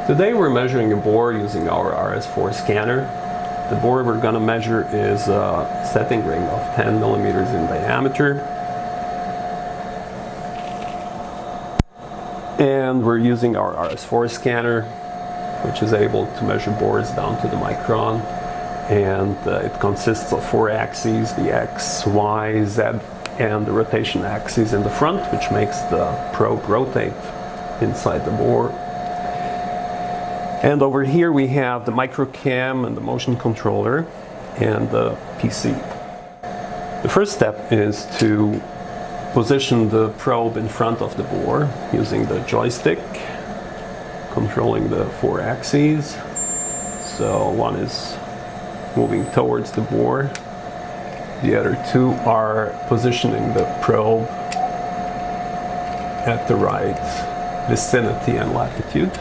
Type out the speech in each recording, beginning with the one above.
Today we're measuring a board using our RS4 scanner. The board we're going to measure is a setting ring of 10 millimeters in diameter. And we're using our RS4 scanner, which is able to measure boards down to the micron. And it consists of 4 axes, the X, Y, Z, and the rotation axis in the front, which makes the probe rotate inside the board. And over here we have the microcam and the motion controller and the PC. The first step is to position the probe in front of the bore using the joystick, controlling the 4 axes. So one is moving towards the bore. The other 2 are positioning the probe at the right vicinity and latitude.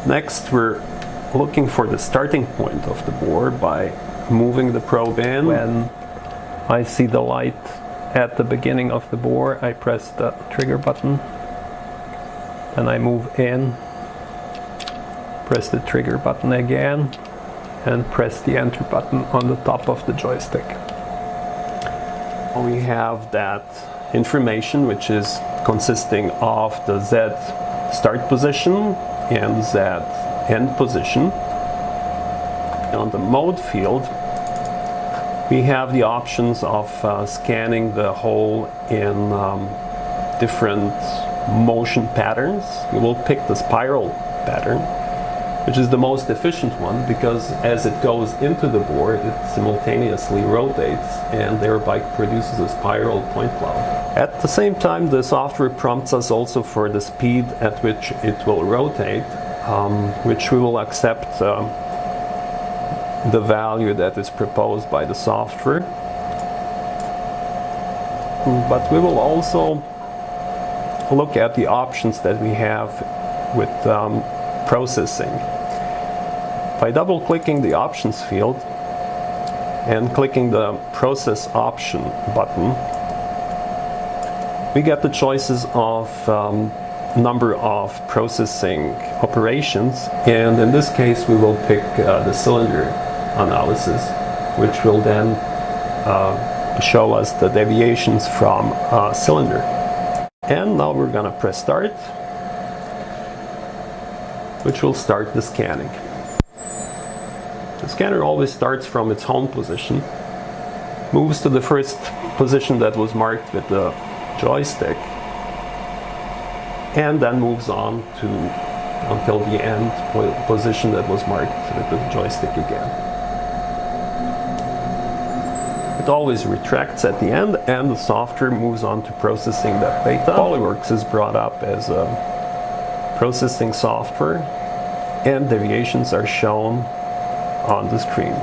Next, we're looking for the starting point of the bore by moving the probe in. When I see the light at the beginning of the bore, I press the trigger button. Then I move in, press the trigger button again, and press the enter button on the top of the joystick. We have that information, which is consisting of the Z start position and Z end position. On the mode field, we have the options of scanning the hole in different motion patterns. We will pick the spiral pattern, which is the most efficient one, because as it goes into the board, it simultaneously rotates and thereby produces a spiral point cloud. At the same time, the software prompts us also for the speed at which it will rotate, which we will accept the value that is proposed by the software. But we will also look at the options that we have with processing. By double-clicking the options field and clicking the process option button, we get the choices of number of processing operations, and in this case we will pick the cylinder analysis, which will then show us the deviations from a cylinder. And now we're going to press start, which will start the scanning. The scanner always starts from its home position, moves to the first position that was marked with the joystick, and then moves on until the end position that was marked with the joystick again. It always retracts at the end, and the software moves on to processing that data. Polyworks is brought up as a processing software, and deviations are shown on the screen.